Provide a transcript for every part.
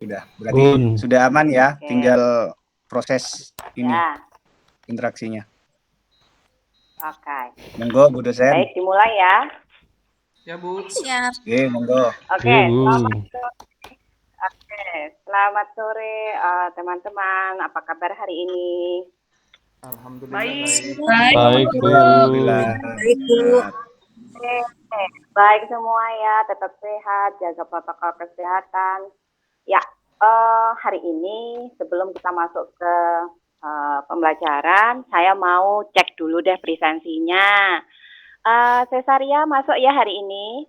Sudah, berarti sudah aman ya, Oke. tinggal proses ini Ya, interaksinya. oke. Monggo Bu dosen. Baik, dimulai ya. Ya, Bu. Siap. Oke, monggo. Oke, selamat sore teman-teman. Apa kabar hari ini? Alhamdulillah Baik, baik. Alhamdulillah. Baik, Bu. Oke, baik semua ya, tetap sehat, jaga protokol kesehatan. Ya, hari ini sebelum kita masuk ke pembelajaran, saya mau cek dulu deh presensinya. Cesaria masuk ya hari ini?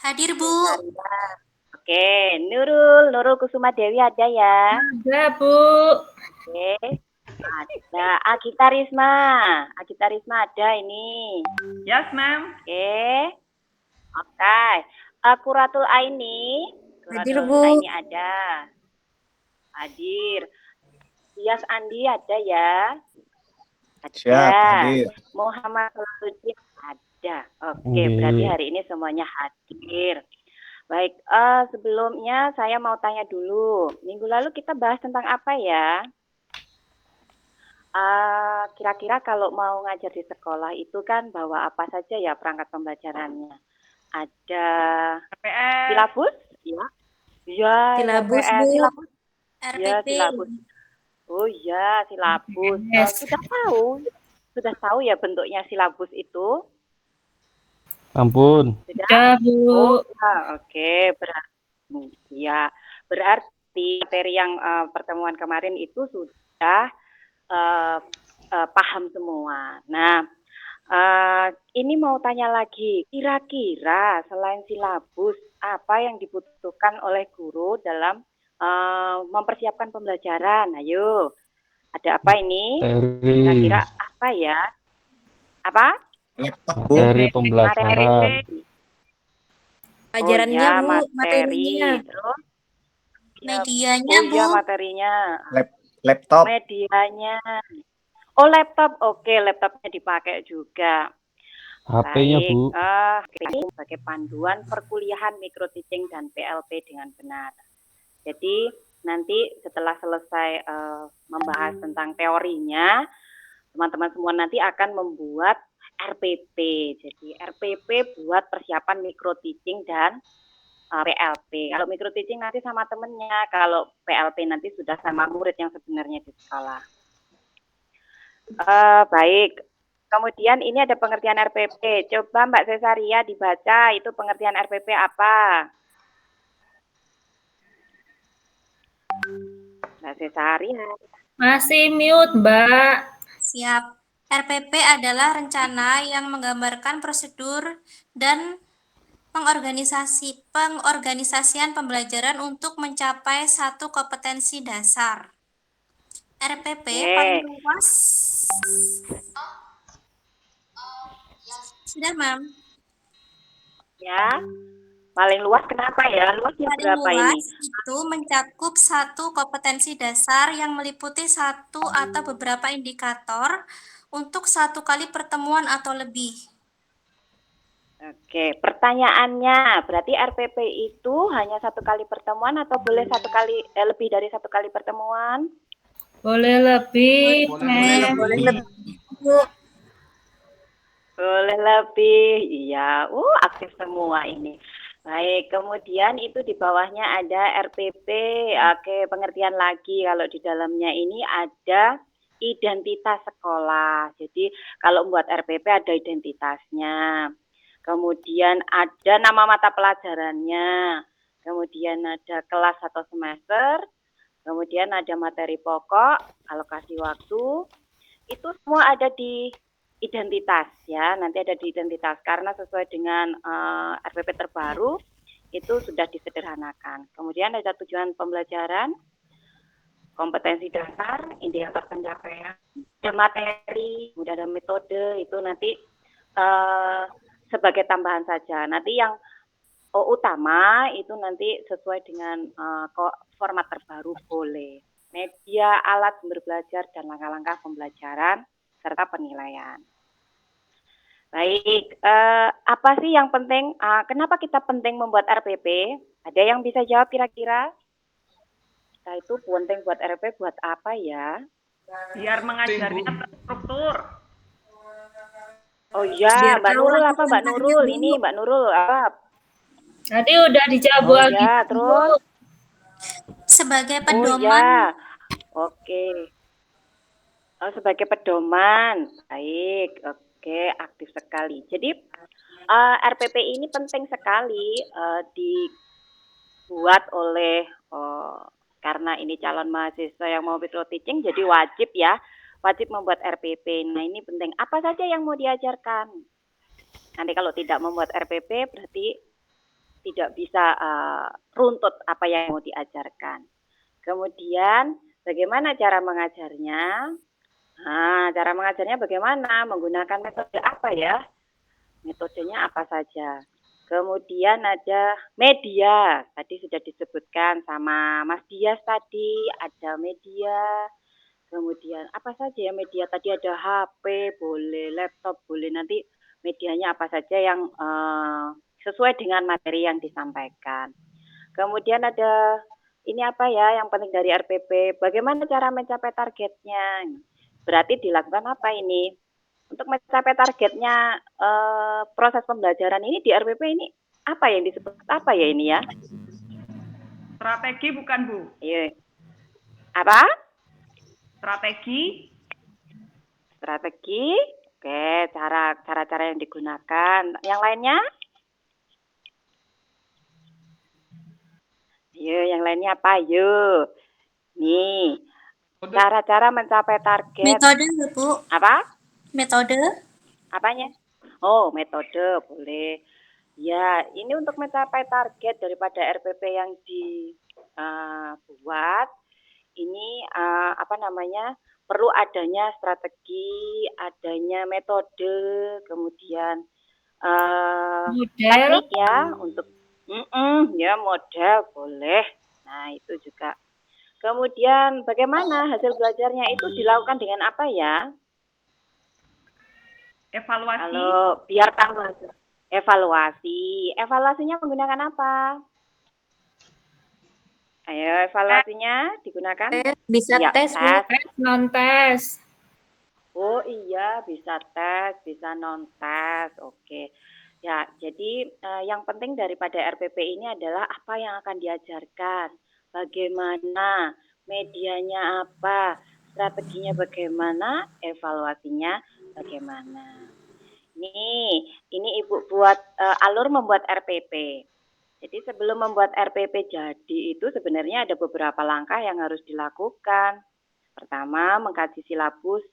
Hadir, Bu. Cesaria. Oke, Nurul Kusuma Dewi ada ya? Ada, Bu. Oke, ada Agita Risma ada ini. Yes, ma'am. Oke. Quratul Aini. Hadir, Quratul Bu. Aini ada. Hadir. Tias Andi ada ya? Ada. Siap, hadir. Muhammad Salahuddin ada. Oke, berarti hari ini semuanya hadir. Baik, sebelumnya saya mau tanya dulu. Minggu lalu kita bahas tentang apa ya? Kira-kira kalau mau ngajar di sekolah itu kan bawa apa saja ya perangkat pembelajarannya? Ada silabus, ya? Ya, Silabus, Bu. silabus. Ya, RPP. silabus. Oh ya, silabus. Yes. Sudah tahu ya bentuknya silabus itu? Ampun. Sudah? Bu. Oh, ya, oke. Berarti materi yang pertemuan kemarin itu sudah paham semua. Nah, ini mau tanya lagi, kira-kira selain silabus, apa yang dibutuhkan oleh guru dalam mempersiapkan pembelajaran? Ayo, ada apa ini? Kira-kira apa ya? Apa? Materi pembelajaran. Pelajarannya, Oh, ya, Bu. materinya. Terus? Medianya, Oh Bu. ya, materinya. Laptop. Medianya. Oh, laptop. Oke, laptopnya dipakai juga. HP-nya, Bu. Ini sebagai panduan perkuliahan micro teaching dan PLP dengan benar. Jadi nanti setelah selesai membahas tentang teorinya, teman-teman semua nanti akan membuat RPP. Jadi RPP buat persiapan micro teaching dan PLP. Kalau micro teaching nanti sama temennya, kalau PLP nanti sudah sama murid yang sebenarnya di sekolah. Baik. Kemudian ini ada pengertian RPP. Coba Mbak Cesaria dibaca, itu pengertian RPP apa? Mbak Cesaria. Masih mute, Mbak. Siap. RPP adalah rencana yang menggambarkan prosedur dan pengorganisasian pembelajaran untuk mencapai satu kompetensi dasar. RPP paling luas. Sudah, Mam. Ya, paling luas kenapa ya? Luasnya Paling berapa luas ini? itu mencakup satu kompetensi dasar yang meliputi satu atau beberapa indikator untuk satu kali pertemuan atau lebih. Oke, pertanyaannya berarti RPP itu hanya satu kali pertemuan atau boleh lebih dari satu kali pertemuan? Boleh lebih. Boleh lebih, Bu. Boleh lebih, iya. Aktif semua ini. Baik, kemudian itu di bawahnya ada RPP. Oke, pengertian lagi kalau di dalamnya ini ada identitas sekolah. Jadi kalau membuat RPP ada identitasnya. Kemudian ada nama mata pelajarannya. Kemudian ada kelas atau semester. Kemudian ada materi pokok, alokasi waktu. Itu semua ada di identitas ya, nanti ada di identitas karena sesuai dengan RPP terbaru itu sudah disederhanakan. Kemudian ada tujuan pembelajaran, kompetensi dasar, indikator pencapaian, ada materi, kemudian ada metode, itu nanti sebagai tambahan saja. Nanti yang utama itu nanti sesuai dengan format terbaru boleh. Media, alat sumber belajar, dan langkah-langkah pembelajaran serta penilaian. Baik, apa sih yang penting? Kenapa kita penting membuat RPP? Ada yang bisa jawab kira-kira? Kita itu penting buat RPP buat apa ya? Biar mengajarnya Bu. terstruktur. Oh iya, Biar Mbak tahu Nurul apa Mbak langkah-langkahnya, Nurul? Bu. Ini Mbak Nurul apa? Tadi udah dijawab Oh lagi. iya, terus? Sebagai Oh pedoman, iya, oke. Oh, sebagai pedoman, baik, oke, aktif sekali. Jadi RPP ini penting sekali dibuat oleh karena ini calon mahasiswa yang mau micro teaching, jadi wajib membuat RPP. Nah ini penting. Apa saja yang mau diajarkan? Nanti kalau tidak membuat RPP berarti tidak bisa runtut apa yang mau diajarkan. Kemudian bagaimana cara mengajarnya? Nah, cara mengajarnya bagaimana? Menggunakan metode apa ya? Metodenya apa saja? Kemudian ada media. Tadi sudah disebutkan sama Mas Dias tadi, ada media. Kemudian apa saja ya media? Tadi ada HP, boleh laptop, boleh nanti medianya apa saja yang sesuai dengan materi yang disampaikan. Kemudian ada ini apa ya yang penting dari RPP? Bagaimana cara mencapai targetnya? Berarti dilakukan apa ini? Untuk mencapai targetnya proses pembelajaran ini di RPP ini apa yang disebut apa ya ini ya? Strategi bukan, Bu? Iya. Apa? Strategi. Strategi. Oke, cara-cara yang digunakan. Yang lainnya? Yuk, yang lainnya apa? Yuk. Nih, cara-cara mencapai target. metode, Bu. Apa? Metode. Apanya? Oh, metode, boleh. Ya, ini untuk mencapai target daripada RPP yang dibuat, ini apa namanya, perlu adanya strategi, adanya metode, kemudian Model. teknik ya untuk ya model boleh. Nah itu juga. Kemudian bagaimana hasil belajarnya itu dilakukan dengan apa ya? Evaluasi. Kalau biar tahu hasil. Evaluasinya menggunakan apa? Ayo evaluasinya digunakan? Bisa Ya, tes, Bu. Tes, non-tes. Oh iya, bisa tes, bisa non-tes. Oke. Ya, jadi yang penting daripada RPP ini adalah apa yang akan diajarkan, bagaimana, medianya apa, strateginya bagaimana, evaluasinya bagaimana. Ini Ibu buat alur membuat RPP. Jadi sebelum membuat RPP jadi itu sebenarnya ada beberapa langkah yang harus dilakukan. Pertama, mengkaji silabus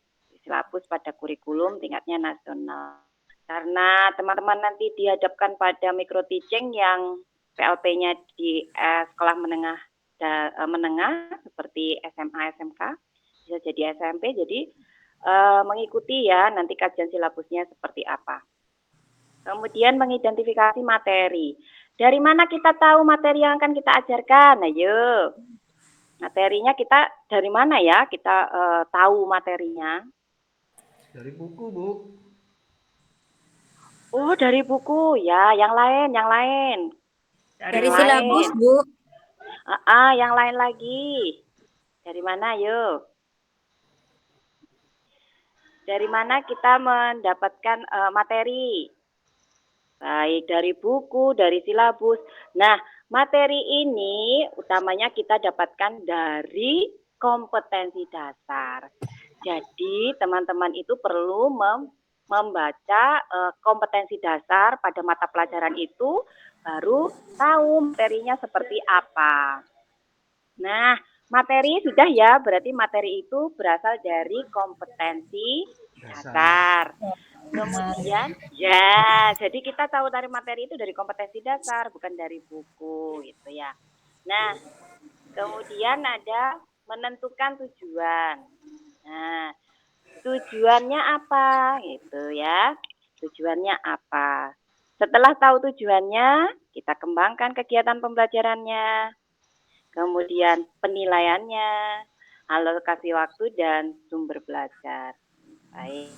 pada kurikulum tingkatnya nasional. Karena teman-teman nanti dihadapkan pada micro teaching yang PLP-nya di sekolah menengah seperti SMA, SMK, bisa jadi SMP, jadi mengikuti ya nanti kajian silabusnya seperti apa. Kemudian mengidentifikasi materi. Dari mana kita tahu materi yang akan kita ajarkan? Ayo. Materinya kita dari mana ya? Kita tahu materinya. Dari buku, Bu. Oh, dari buku. Ya, yang lain. Dari silabus, Bu. Yang lain lagi. Dari mana, yuk? Dari mana kita mendapatkan materi? Baik dari buku, dari silabus. Nah, materi ini utamanya kita dapatkan dari kompetensi dasar. Jadi, teman-teman itu perlu membaca kompetensi dasar pada mata pelajaran itu, baru tahu materinya seperti apa. Nah, materi sudah ya, berarti materi itu berasal dari kompetensi dasar. Kemudian, ya, jadi kita tahu dari materi itu dari kompetensi dasar, bukan dari buku, gitu ya. Nah, kemudian ada menentukan tujuan. Nah, tujuannya apa, gitu ya. Tujuannya apa. Setelah tahu tujuannya, kita kembangkan kegiatan pembelajarannya. Kemudian penilaiannya, alokasi waktu, dan sumber belajar. Baik.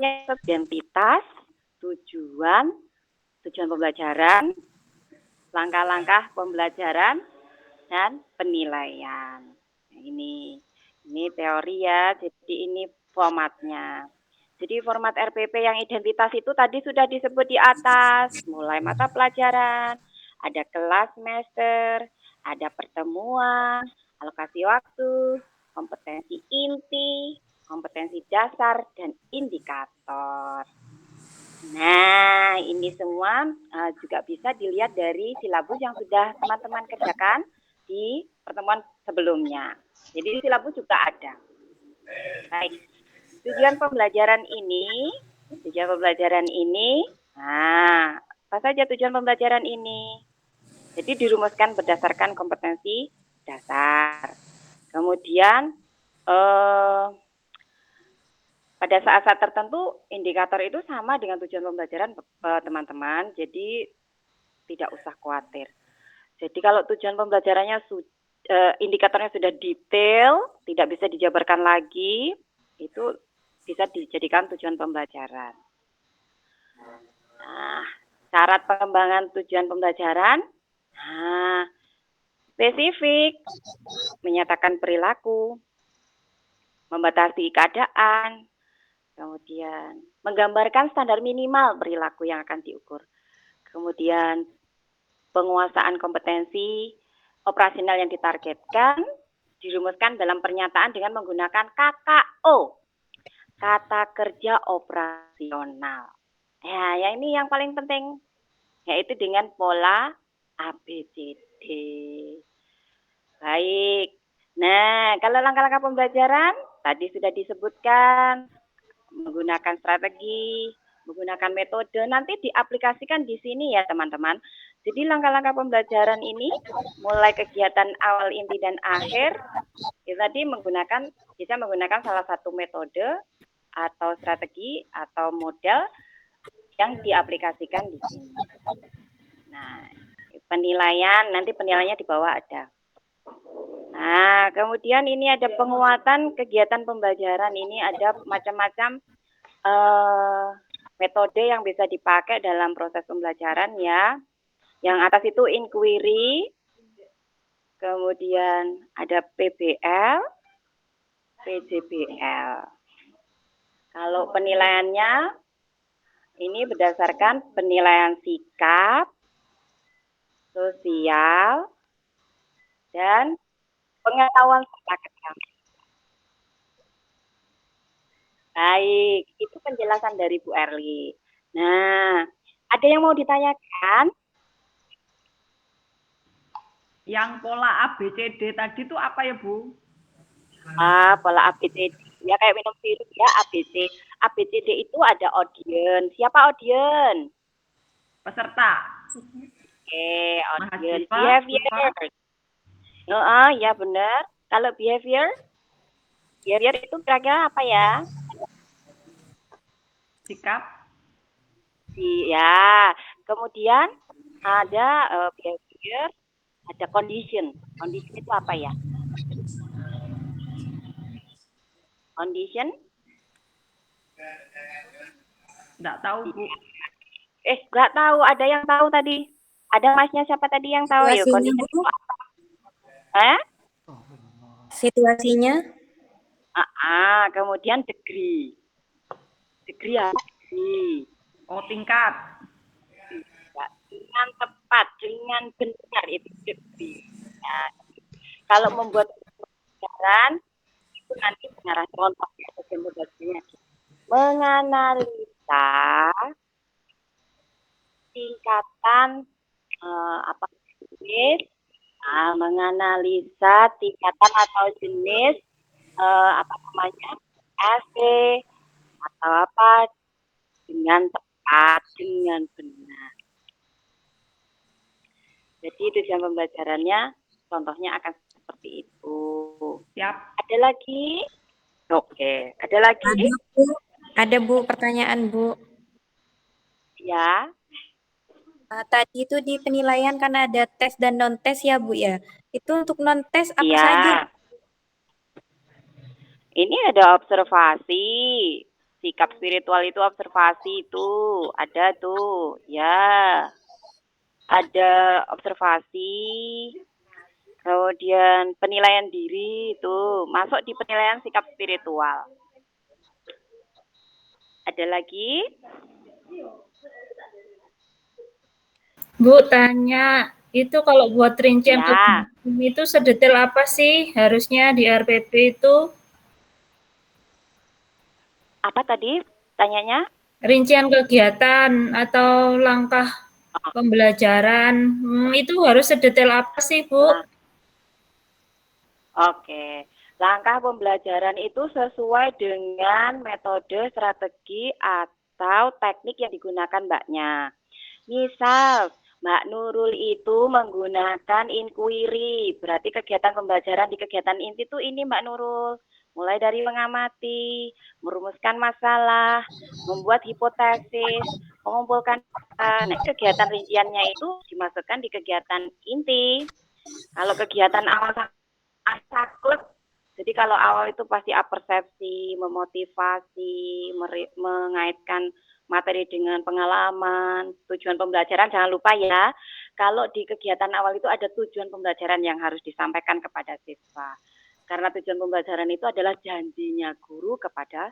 identitas, tujuan pembelajaran, langkah-langkah pembelajaran, dan penilaian. Nah, ini teori ya, jadi ini formatnya. Jadi format RPP yang identitas itu tadi sudah disebut di atas, mulai mata pelajaran, ada kelas semester, ada pertemuan, alokasi waktu, kompetensi inti, kompetensi dasar, dan indikator. Nah, ini semua juga bisa dilihat dari silabus yang sudah teman-teman kerjakan di pertemuan sebelumnya. Jadi silabus juga ada. Baik, tujuan pembelajaran ini, nah, apa saja tujuan pembelajaran ini? Jadi dirumuskan berdasarkan kompetensi dasar. Kemudian pada saat-saat tertentu indikator itu sama dengan tujuan pembelajaran teman-teman, jadi tidak usah khawatir. Jadi kalau tujuan pembelajarannya indikatornya sudah detail, tidak bisa dijabarkan lagi, itu bisa dijadikan tujuan pembelajaran. Nah, syarat pengembangan tujuan pembelajaran, spesifik, menyatakan perilaku, membatasi keadaan, kemudian menggambarkan standar minimal perilaku yang akan diukur. Kemudian penguasaan kompetensi operasional yang ditargetkan dirumuskan dalam pernyataan dengan menggunakan KKO, kata kerja operasional. Ya, yang ini yang paling penting, yaitu dengan pola ABCD. Baik. Nah, kalau langkah-langkah pembelajaran tadi sudah disebutkan, menggunakan strategi, menggunakan metode, nanti diaplikasikan di sini ya teman-teman. Jadi langkah-langkah pembelajaran ini, mulai kegiatan awal, inti, dan akhir, itu tadi bisa menggunakan salah satu metode atau strategi atau model yang diaplikasikan di sini. Nah, nanti penilaiannya di bawah ada. Nah, kemudian ini ada penguatan kegiatan pembelajaran. Ini ada macam-macam metode yang bisa dipakai dalam proses pembelajaran ya. Yang atas itu inquiry, kemudian ada PBL, PJBL. Kalau penilaiannya, ini berdasarkan penilaian sikap, sosial, dan pengetahuan serta keterampilan. Baik, itu penjelasan dari Bu Erli. Nah, ada yang mau ditanyakan? Yang pola ABCD tadi itu apa ya, Bu? Pola ABCD. Ya kayak minum sirup ya, ABC. ABCD itu ada audience. Siapa audience? Peserta. Oke, audience. Mahasiswa, Behavior. Ya benar. Kalau behavior itu kira-kira apa ya? Sikap. Ya. Kemudian ada behavior, ada condition. Condition itu apa ya? Condition? Enggak tahu, Bu. Enggak tahu. Ada yang tahu tadi? Ada masnya siapa tadi yang tahu ya? Condition itu apa? Situasinya? Kemudian degree. Degree apa? Degree. Oh, tingkat. Dengan tepat, dengan benar itu degree. Nah, kalau membuat pembelajaran itu nanti mengarah contoh atau pembelajarannya. Menganalisa tingkatan jenis, menganalisa tingkatan atau jenis AC atau apa dengan tepat, dengan benar. Jadi tujuan pembelajarannya contohnya akan seperti itu. Siap. Ada lagi? Oke, ada lagi? Ada Bu, pertanyaan Bu. Ya. Tadi itu di penilaian kan ada tes dan non-tes ya Bu ya. Itu untuk non-tes apa Ya. saja? Ini ada observasi, Sikap spiritual itu observasi itu ada tuh, ya. Ada observasi, kemudian penilaian diri itu masuk di penilaian sikap spiritual. Ada lagi? Bu, tanya, itu kalau buat rincian Ya. kegiatan itu sedetail apa sih harusnya di RPP itu? Apa tadi tanyanya? Rincian kegiatan atau langkah pembelajaran, itu harus sedetail apa sih, Bu? Oke. Langkah pembelajaran itu sesuai dengan metode, strategi, atau teknik yang digunakan Mbaknya. Misal, Mbak Nurul itu menggunakan inquiry, berarti kegiatan pembelajaran di kegiatan inti itu ini Mbak Nurul. Mulai dari mengamati, merumuskan masalah, membuat hipotesis, mengumpulkan kegiatan rinciannya itu dimasukkan di kegiatan inti. Kalau kegiatan awal saklek, jadi kalau awal itu pasti apersepsi, memotivasi, mengaitkan materi dengan pengalaman, tujuan pembelajaran, jangan lupa ya, kalau di kegiatan awal itu ada tujuan pembelajaran yang harus disampaikan kepada siswa. Karena tujuan pembelajaran itu adalah janjinya guru kepada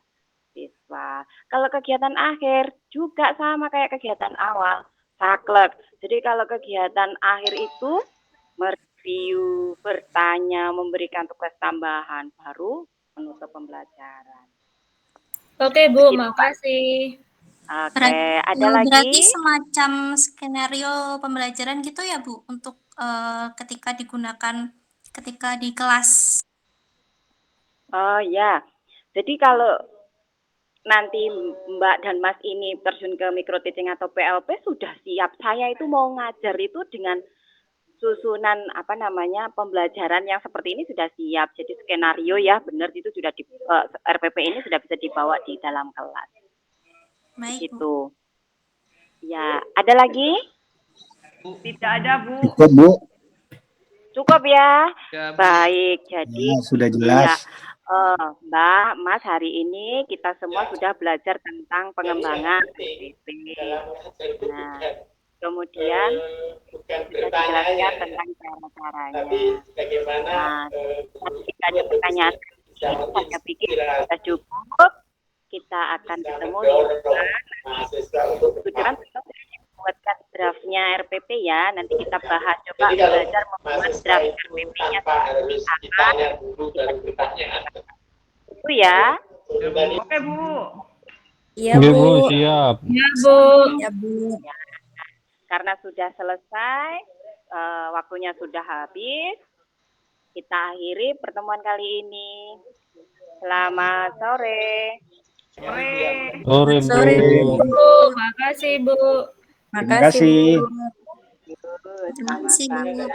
siswa. Kalau kegiatan akhir juga sama kayak kegiatan awal, saklek. Jadi kalau kegiatan akhir itu mereview, bertanya, memberikan tugas tambahan, baru menutup pembelajaran. Oke, Bu, Begitu, makasih. Oke, ada Berarti lagi? semacam skenario pembelajaran gitu ya, Bu, untuk ketika digunakan ketika di kelas. Oh ya, jadi kalau nanti Mbak dan Mas ini terjun ke micro teaching atau PLP sudah siap. Saya itu mau ngajar itu dengan susunan pembelajaran yang seperti ini sudah siap. Jadi skenario ya benar itu sudah di RPP ini sudah bisa dibawa di dalam kelas. Baik, Bu. Gitu. Ya, ada lagi? Tidak ada, Bu. Cukup, Bu. Cukup ya. Ya, Bu. Baik, jadi Ya, sudah jelas. Mbak, Mas, hari ini kita semua sudah belajar tentang pengembangan RPP. Nah, kemudian sudah dijelaskan tentang cara-caranya. Nah, jika ada pertanyaan, saya pikir sudah cukup. Kita akan ketemu di bukan buatkan draftnya RPP ya. Nanti kita bahas coba belajar membuat draft RPP-nya seperti apa. Itu ya. Oke, Bu. Iya, Oke, Bu, Bu. siap. Ya, Bu. Ya, Bu. Karena sudah selesai, waktunya sudah habis, kita akhiri pertemuan kali ini. Selamat sore. Sore, Bu. Sore, Bu. Bu, makasih, Bu. Terima kasih. Bu. Selamat Terima kasih, Bu.